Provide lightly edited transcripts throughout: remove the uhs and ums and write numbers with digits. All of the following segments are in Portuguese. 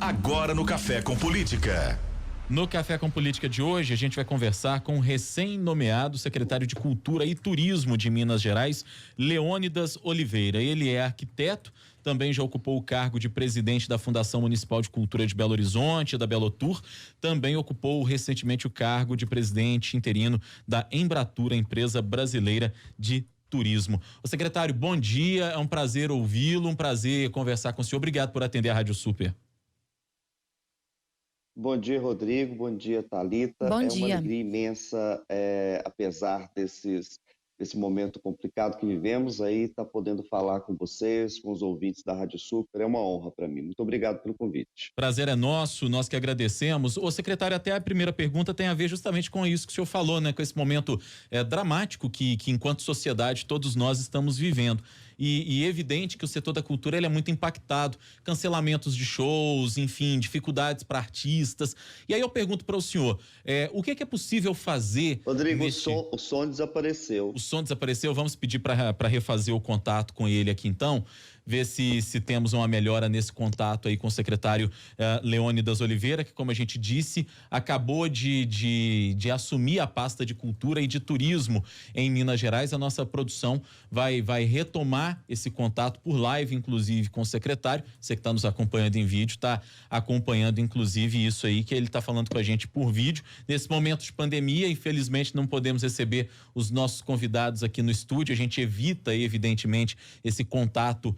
Agora no Café com Política. No Café com Política de hoje, a gente vai conversar com o recém-nomeado secretário de Cultura e Turismo de Minas Gerais, Leônidas Oliveira. Ele é arquiteto, também já ocupou o cargo de presidente da Fundação Municipal de Cultura de Belo Horizonte, da Belotur, também ocupou recentemente o cargo de presidente interino da Embratur, empresa brasileira de turismo. Ô secretário, bom dia, é um prazer ouvi-lo, um prazer conversar com o senhor. Obrigado por atender a Rádio Super. Bom dia, Rodrigo. Bom dia, Thalita. Bom É dia. uma alegria imensa, apesar desse momento complicado que vivemos, aí estar podendo falar com vocês, com os ouvintes da Rádio Super, é uma honra para mim. Muito obrigado pelo convite. Prazer é nosso, nós que agradecemos. Ô secretário, até a primeira pergunta tem a ver justamente com isso que o senhor falou, né? Com esse momento dramático que enquanto sociedade todos nós estamos vivendo. E evidente que o setor da cultura ele é muito impactado, cancelamentos de shows, enfim, dificuldades para artistas. E aí eu pergunto para o senhor, o que é possível fazer? Rodrigo, o som desapareceu. O som desapareceu, vamos pedir para refazer o contato com ele aqui então, ver se temos uma melhora nesse contato aí com o secretário Leônidas Oliveira, que, como a gente disse, acabou de assumir a pasta de Cultura e de Turismo em Minas Gerais. A nossa produção vai retomar esse contato por live, inclusive, com o secretário. Você que está nos acompanhando em vídeo, está acompanhando, inclusive, isso aí que ele está falando com a gente por vídeo. Nesse momento de pandemia, infelizmente, não podemos receber os nossos convidados aqui no estúdio. A gente evita, evidentemente, esse contato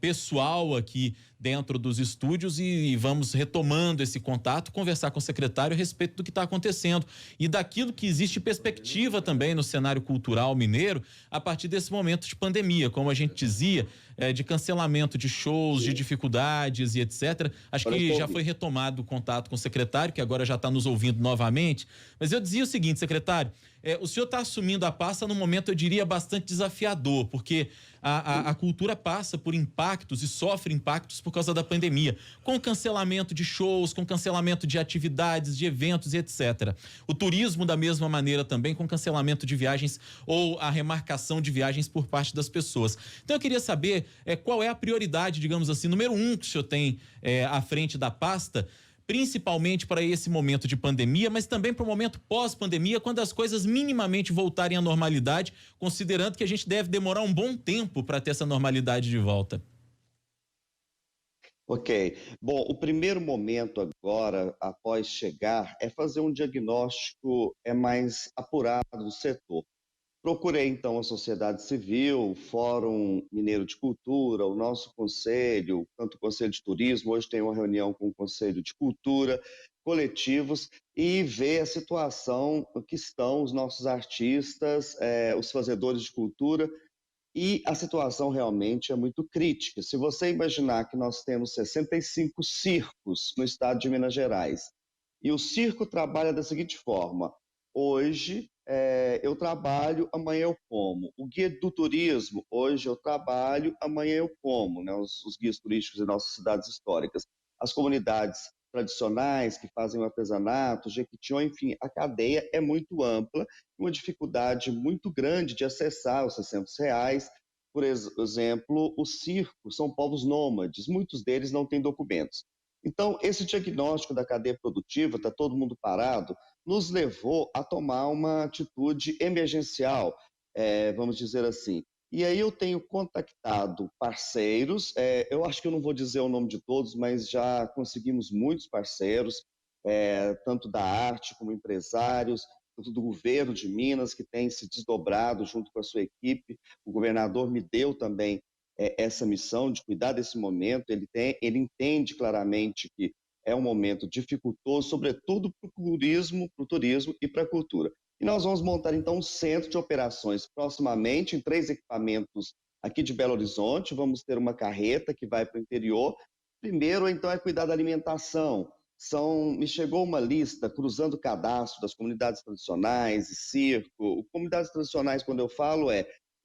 pessoal aqui dentro dos estúdios e vamos retomando esse contato, conversar com o secretário a respeito do que está acontecendo e daquilo que existe perspectiva também no cenário cultural mineiro a partir desse momento de pandemia, como a gente dizia, de cancelamento de shows, de dificuldades e etc. Acho que já foi retomado o contato com o secretário, que agora já está nos ouvindo novamente, mas eu dizia o seguinte, secretário, o senhor está assumindo a pasta num momento, eu diria, bastante desafiador, porque a cultura passa por impactos e sofre impactos por causa da pandemia, com cancelamento de shows, com cancelamento de atividades, de eventos e etc. O turismo da mesma maneira também, com cancelamento de viagens ou a remarcação de viagens por parte das pessoas. Então eu queria saber qual é a prioridade, digamos assim, número 1 que o senhor tem à frente da pasta, principalmente para esse momento de pandemia, mas também para o momento pós-pandemia, quando as coisas minimamente voltarem à normalidade, considerando que a gente deve demorar um bom tempo para ter essa normalidade de volta. Ok. Bom, o primeiro momento agora, após chegar, é fazer um diagnóstico mais apurado do setor. Procurei, então, a sociedade civil, o Fórum Mineiro de Cultura, o nosso conselho, tanto o Conselho de Turismo, hoje tem uma reunião com o Conselho de Cultura, coletivos, e ver a situação que estão os nossos artistas, os fazedores de cultura, e a situação realmente é muito crítica. Se você imaginar que nós temos 65 circos no estado de Minas Gerais, e o circo trabalha da seguinte forma: hoje eu trabalho, amanhã eu como. O guia do turismo, hoje eu trabalho, amanhã eu como, né? Os guias turísticos de nossas cidades históricas. As comunidades tradicionais que fazem o artesanato, Jequitinhonha, enfim, a cadeia é muito ampla, uma dificuldade muito grande de acessar os R$ 600. Por exemplo, o circo são povos nômades, muitos deles não têm documentos. Então, esse diagnóstico da cadeia produtiva, está todo mundo parado, nos levou a tomar uma atitude emergencial, vamos dizer assim. E aí eu tenho contactado parceiros, eu acho que eu não vou dizer o nome de todos, mas já conseguimos muitos parceiros, tanto da arte como empresários, tanto do governo de Minas, que tem se desdobrado junto com a sua equipe. O governador me deu também essa missão de cuidar desse momento. Ele entende claramente que é um momento dificultoso, sobretudo para o turismo e para a cultura. E nós vamos montar, então, um centro de operações proximamente, em 3 equipamentos aqui de Belo Horizonte. Vamos ter uma carreta que vai para o interior. Primeiro, então, é cuidar da alimentação. Me chegou uma lista, cruzando o cadastro das comunidades tradicionais e circo. Comunidades tradicionais, quando eu falo,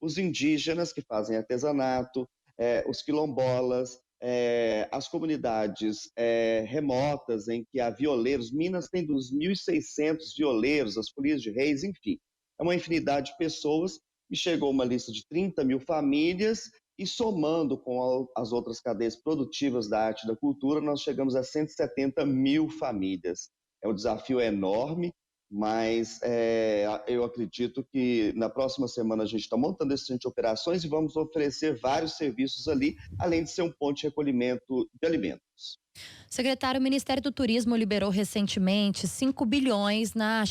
os indígenas que fazem artesanato, os quilombolas, as comunidades remotas em que há violeiros. Minas tem 2.600 violeiros, as folias de reis, enfim. É uma infinidade de pessoas. Me chegou uma lista de 30 mil famílias e somando com as outras cadeias produtivas da arte e da cultura, nós chegamos a 170 mil famílias. É um desafio enorme, mas eu acredito que na próxima semana a gente está montando esse centro de operações e vamos oferecer vários serviços ali, além de ser um ponto de recolhimento de alimentos. Secretário, o Ministério do Turismo liberou recentemente 5 bilhões na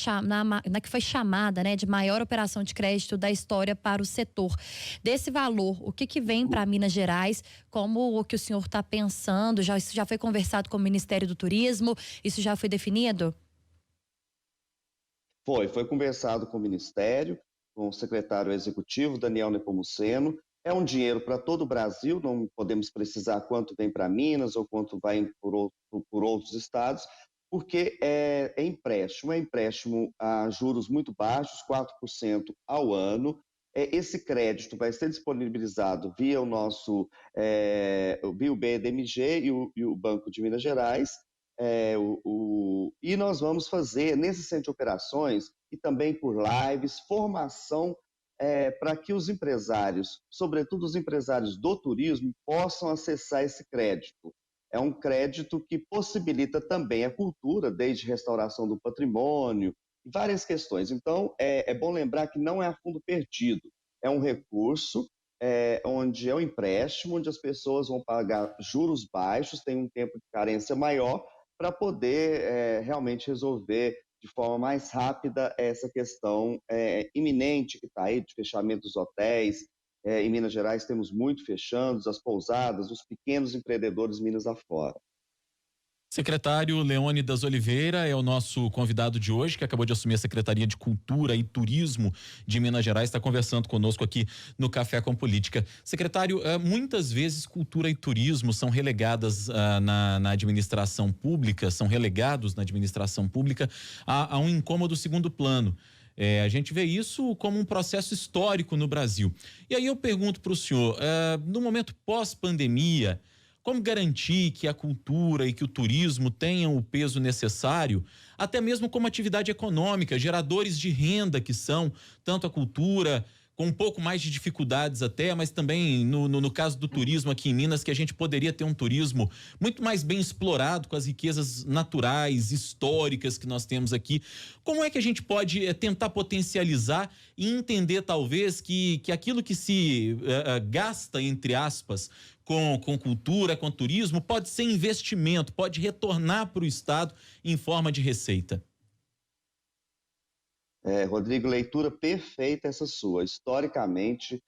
que foi chamada, né, de maior operação de crédito da história para o setor. Desse valor, o que vem para Minas Gerais? Como o que o senhor está pensando? Isso já foi conversado com o Ministério do Turismo? Isso já foi definido? Foi conversado com o Ministério, com o secretário executivo, Daniel Nepomuceno. É um dinheiro para todo o Brasil, não podemos precisar quanto vem para Minas ou quanto vai por outros estados, porque é empréstimo a juros muito baixos, 4% ao ano. Esse crédito vai ser disponibilizado via via o BDMG e o Banco de Minas Gerais, e nós vamos fazer, nesse centro de operações, e também por lives, formação para que os empresários, sobretudo os empresários do turismo, possam acessar esse crédito. É um crédito que possibilita também a cultura, desde restauração do patrimônio, várias questões. Então, é bom lembrar que não é a fundo perdido, é um recurso onde é um empréstimo, onde as pessoas vão pagar juros baixos, tem um tempo de carência maior, para poder realmente resolver de forma mais rápida essa questão iminente que está aí de fechamento dos hotéis. Em Minas Gerais temos muito fechando, as pousadas, os pequenos empreendedores Minas afora. Secretário Leônidas Oliveira é o nosso convidado de hoje, que acabou de assumir a Secretaria de Cultura e Turismo de Minas Gerais, está conversando conosco aqui no Café com Política. Secretário, muitas vezes cultura e turismo são relegadas na administração pública, são relegados na administração pública a um incômodo segundo plano. A gente vê isso como um processo histórico no Brasil. E aí eu pergunto para o senhor, no momento pós-pandemia, como garantir que a cultura e que o turismo tenham o peso necessário, até mesmo como atividade econômica, geradores de renda que são, tanto a cultura, com um pouco mais de dificuldades até, mas também no caso do turismo aqui em Minas, que a gente poderia ter um turismo muito mais bem explorado com as riquezas naturais, históricas que nós temos aqui. Como é que a gente pode tentar potencializar e entender talvez que aquilo que se gasta, entre aspas, com cultura, com turismo, pode ser investimento, pode retornar para o Estado em forma de receita? Rodrigo, leitura perfeita essa sua. Historicamente,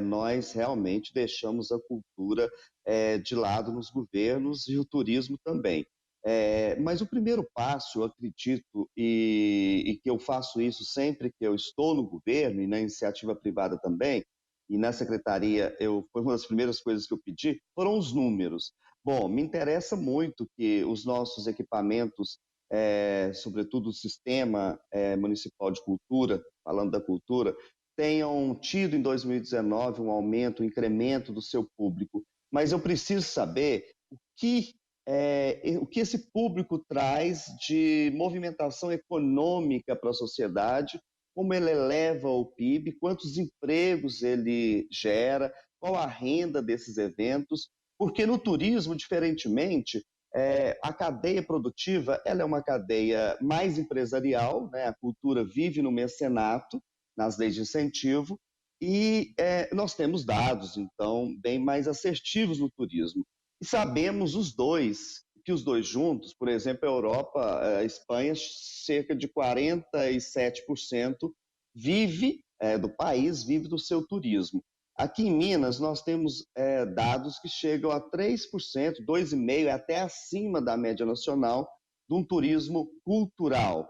nós realmente deixamos a cultura de lado nos governos e o turismo também. Mas o primeiro passo, eu acredito, e que eu faço isso sempre que eu estou no governo e na iniciativa privada também, e na secretaria foi uma das primeiras coisas que eu pedi, foram os números. Bom, me interessa muito que os nossos equipamentos, sobretudo o Sistema Municipal de Cultura, falando da cultura, tenham tido em 2019 um aumento, um incremento do seu público. Mas eu preciso saber o que esse público traz de movimentação econômica para a sociedade, como ele eleva o PIB, quantos empregos ele gera, qual a renda desses eventos, porque no turismo, diferentemente, a cadeia produtiva ela é uma cadeia mais empresarial, né? A cultura vive no mecenato, nas leis de incentivo, e nós temos dados, então, bem mais assertivos no turismo. E sabemos que os dois juntos, por exemplo, a Europa, a Espanha, cerca de 47% do país vive do seu turismo. Aqui em Minas, nós temos dados que chegam a 3%, 2,5%, até acima da média nacional, de um turismo cultural.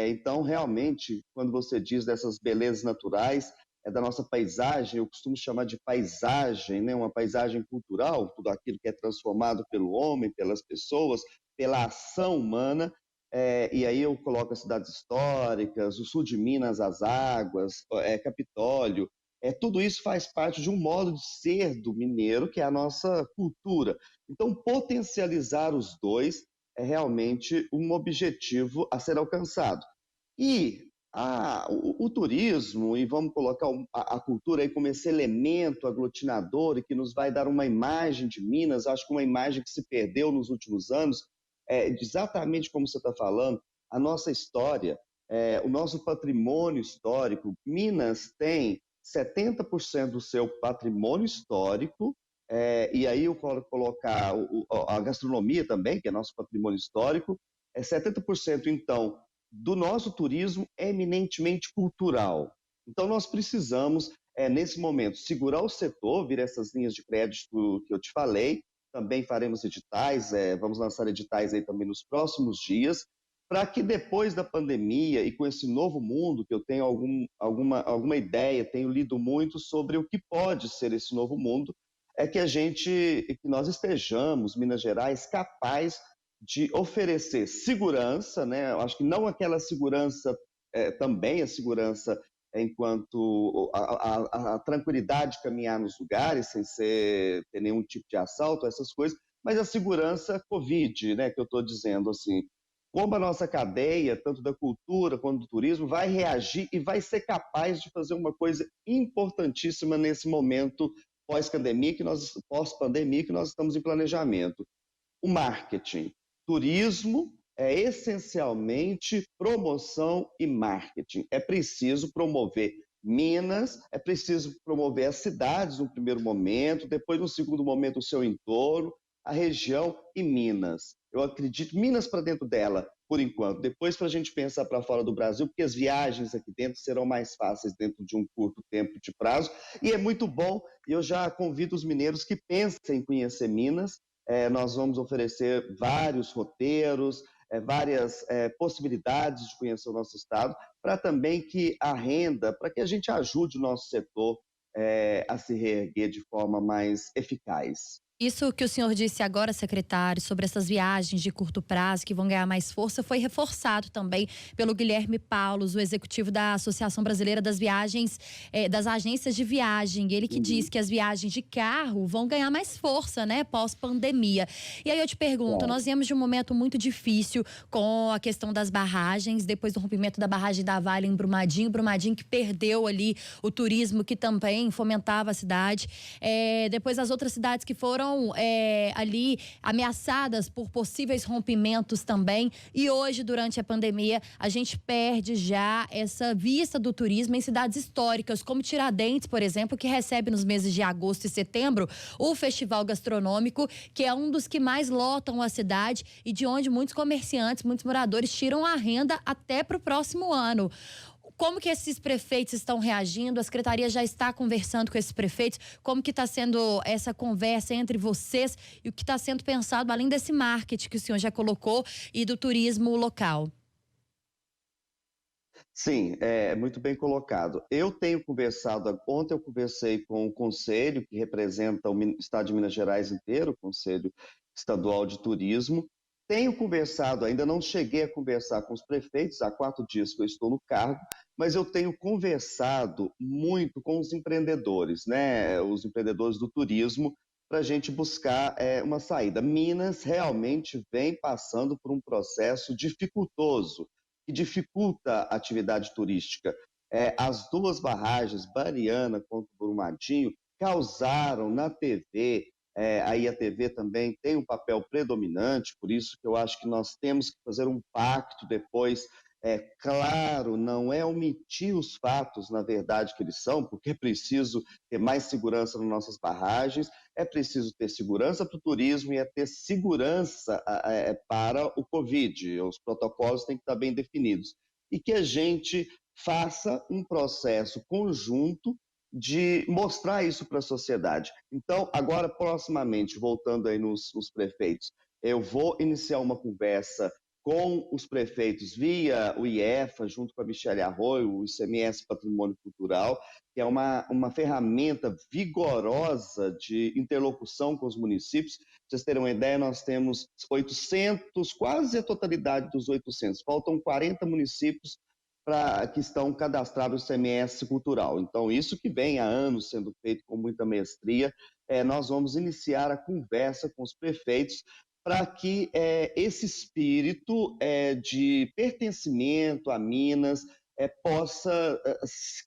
Então, realmente, quando você diz dessas belezas naturais, da nossa paisagem, eu costumo chamar de paisagem, né? Uma paisagem cultural, tudo aquilo que é transformado pelo homem, pelas pessoas, pela ação humana, e aí eu coloco as cidades históricas, o sul de Minas, as águas, Capitólio, tudo isso faz parte de um modo de ser do mineiro, que é a nossa cultura. Então, potencializar os dois é realmente um objetivo a ser alcançado. E O turismo, e vamos colocar a cultura aí como esse elemento aglutinador e que nos vai dar uma imagem de Minas, acho que uma imagem que se perdeu nos últimos anos, exatamente como você está falando, a nossa história, o nosso patrimônio histórico. Minas tem 70% do seu patrimônio histórico, e aí eu quero colocar a gastronomia também, que é nosso patrimônio histórico, 70% então do nosso turismo é eminentemente cultural. Então, nós precisamos, nesse momento, segurar o setor, vir essas linhas de crédito que eu te falei. Também faremos editais, vamos lançar editais aí também nos próximos dias, para que depois da pandemia e com esse novo mundo, que eu tenho alguma ideia, tenho lido muito sobre o que pode ser esse novo mundo, é que nós estejamos, Minas Gerais, capaz de oferecer segurança, né? Eu acho que não aquela segurança, também a segurança enquanto a tranquilidade de caminhar nos lugares sem ter nenhum tipo de assalto, essas coisas, mas a segurança Covid, né? Que eu estou dizendo assim, como a nossa cadeia, tanto da cultura quanto do turismo, vai reagir e vai ser capaz de fazer uma coisa importantíssima nesse momento pós-pandemia que nós estamos em planejamento. O marketing. Turismo é essencialmente promoção e marketing. É preciso promover Minas, é preciso promover as cidades no primeiro momento, depois no segundo momento o seu entorno, a região e Minas. Eu acredito Minas para dentro dela, por enquanto. Depois para a gente pensar para fora do Brasil, porque as viagens aqui dentro serão mais fáceis dentro de um curto tempo de prazo. E é muito bom, e eu já convido os mineiros que pensem em conhecer Minas. Nós vamos oferecer vários roteiros, várias possibilidades de conhecer o nosso estado, para também que a renda, para que a gente ajude o nosso setor a se reerguer de forma mais eficaz. Isso que o senhor disse agora, secretário, sobre essas viagens de curto prazo que vão ganhar mais força, foi reforçado também pelo Guilherme Paulos, o executivo da Associação Brasileira das Viagens, das agências de viagem. Ele que diz que as viagens de carro vão ganhar mais força, né, pós-pandemia. E aí eu te pergunto, nós viemos de um momento muito difícil com a questão das barragens, depois do rompimento da barragem da Vale em Brumadinho que perdeu ali o turismo que também fomentava a cidade. Depois as outras cidades que foram ali ameaçadas por possíveis rompimentos também. E hoje, durante a pandemia, a gente perde já essa vista do turismo em cidades históricas, como Tiradentes, por exemplo, que recebe nos meses de agosto e setembro o festival gastronômico, que é um dos que mais lotam a cidade e de onde muitos comerciantes, muitos moradores tiram a renda até para o próximo ano. Como que esses prefeitos estão reagindo? A secretaria já está conversando com esses prefeitos? Como que está sendo essa conversa entre vocês e o que está sendo pensado, além desse marketing que o senhor já colocou e do turismo local? Sim, muito bem colocado. Eu tenho conversado, ontem eu conversei com o conselho que representa o estado de Minas Gerais inteiro, o Conselho Estadual de Turismo. Tenho conversado, ainda não cheguei a conversar com os prefeitos, há 4 dias que eu estou no cargo, mas eu tenho conversado muito com os empreendedores, né? Os empreendedores do turismo, para a gente buscar uma saída. Minas realmente vem passando por um processo dificultoso, que dificulta a atividade turística. As 2 barragens, Bariana quanto Brumadinho, causaram na TV, aí a TV também tem um papel predominante, por isso que eu acho que nós temos que fazer um pacto depois. Claro, não é omitir os fatos na verdade que eles são, porque é preciso ter mais segurança nas nossas barragens, é preciso ter segurança para o turismo e ter segurança para o Covid. Os protocolos têm que estar bem definidos. E que a gente faça um processo conjunto de mostrar isso para a sociedade. Então, agora, proximamente, voltando aí nos prefeitos, eu vou iniciar uma conversa com os prefeitos via o IEFA, junto com a Michele Arroio, o ICMS Patrimônio Cultural, que é uma ferramenta vigorosa de interlocução com os municípios. Para vocês terem uma ideia, nós temos 800, quase a totalidade dos 800. Faltam 40 municípios que estão cadastrados no ICMS Cultural. Então, isso que vem há anos sendo feito com muita mestria, nós vamos iniciar a conversa com os prefeitos para que esse espírito de pertencimento a Minas, possa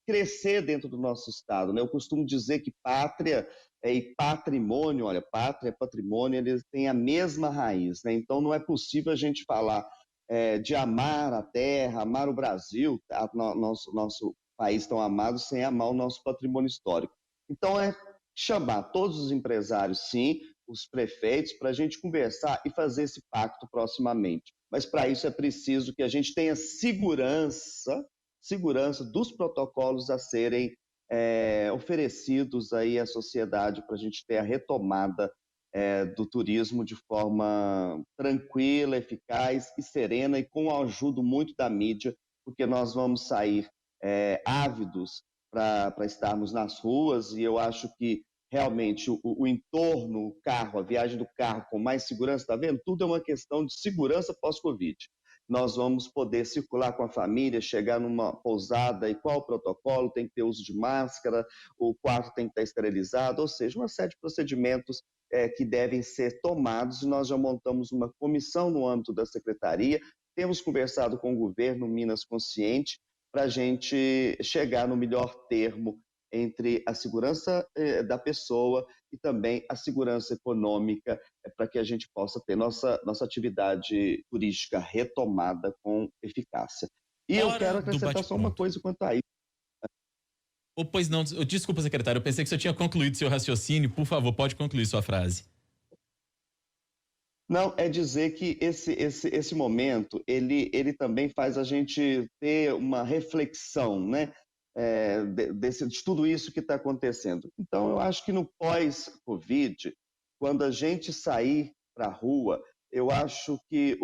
crescer dentro do nosso estado, né? Eu costumo dizer que pátria e patrimônio, olha, pátria e patrimônio, eles têm a mesma raiz, né? Então não é possível a gente falar de amar a terra, amar o Brasil, nosso país tão amado, sem amar o nosso patrimônio histórico. Então é chamar todos os empresários, sim, os prefeitos, para a gente conversar e fazer esse pacto proximamente. Mas para isso é preciso que a gente tenha segurança dos protocolos a serem oferecidos aí à sociedade para a gente ter a retomada do turismo de forma tranquila, eficaz e serena e com a ajuda muito da mídia, porque nós vamos sair ávidos para estarmos nas ruas e eu acho que realmente o entorno, o carro, a viagem do carro com mais segurança, está vendo? Tudo é uma questão de segurança pós-Covid. Nós vamos poder circular com a família, chegar numa pousada e qual o protocolo, tem que ter uso de máscara, o quarto tem que estar esterilizado, ou seja, uma série de procedimentos que devem ser tomados e nós já montamos uma comissão no âmbito da secretaria, temos conversado com o governo Minas Consciente para a gente chegar no melhor termo entre a segurança da pessoa e também a segurança econômica para que a gente possa ter nossa atividade turística retomada com eficácia. E eu quero acrescentar só uma coisa quanto a isso. Pois não, desculpa, secretário, eu pensei que você tinha concluído seu raciocínio. Por favor, pode concluir sua frase. Não, é dizer que esse momento, ele também faz a gente ter uma reflexão, né? De tudo isso que está acontecendo. Então, eu acho que no pós-Covid, quando a gente sair para a rua, eu acho que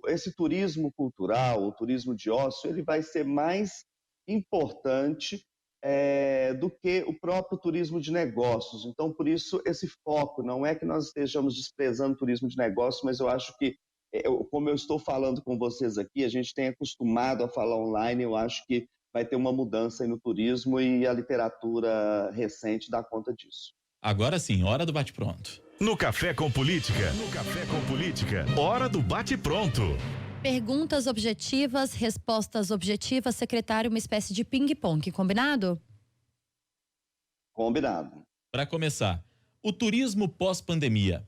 esse turismo cultural, o turismo de ócio, ele vai ser mais importante do que o próprio turismo de negócios. Então, por isso, esse foco, não é que nós estejamos desprezando o turismo de negócios, mas eu acho que, como eu estou falando com vocês aqui, a gente tem acostumado a falar online, eu acho que vai ter uma mudança aí no turismo e a literatura recente dá conta disso. Agora sim, hora do bate-pronto. No Café com Política, hora do bate-pronto. Perguntas objetivas, respostas objetivas, secretário, uma espécie de ping-pong, combinado? Combinado. Para começar, o turismo pós-pandemia.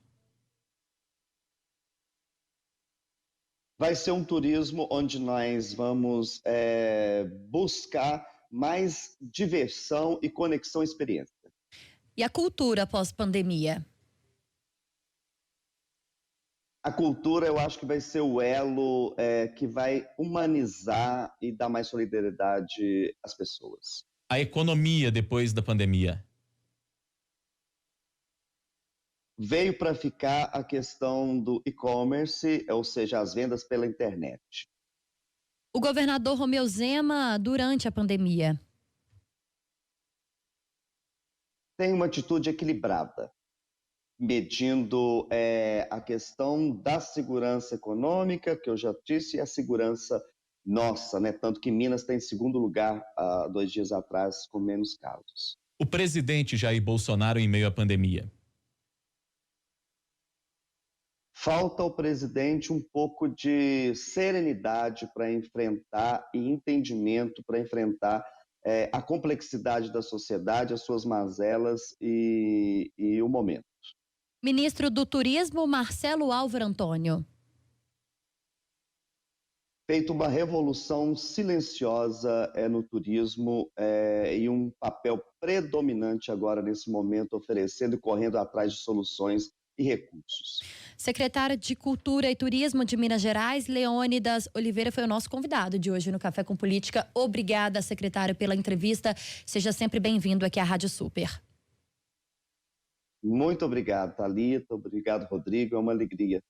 Vai ser um turismo onde nós vamos buscar mais diversão e conexão experiência. E a cultura pós-pandemia? A cultura, eu acho que vai ser o elo que vai humanizar e dar mais solidariedade às pessoas. A economia depois da pandemia. Veio para ficar a questão do e-commerce, ou seja, as vendas pela internet. O governador Romeu Zema durante a pandemia. Tem uma atitude equilibrada, medindo a questão da segurança econômica, que eu já disse, e a segurança nossa, né? Tanto que Minas está em segundo lugar há 2 dias atrás, com menos casos. O presidente Jair Bolsonaro em meio à pandemia. Falta ao presidente um pouco de serenidade para enfrentar e entendimento para enfrentar a complexidade da sociedade, as suas mazelas e o momento. Ministro do Turismo, Marcelo Álvaro Antônio. Feito uma revolução silenciosa no turismo e um papel predominante agora nesse momento, oferecendo e correndo atrás de soluções e recursos. Secretária de Cultura e Turismo de Minas Gerais, Leônidas Oliveira, foi o nosso convidado de hoje no Café com Política. Obrigada, secretário, pela entrevista. Seja sempre bem-vindo aqui à Rádio Super. Muito obrigado, Thalita. Obrigado, Rodrigo. É uma alegria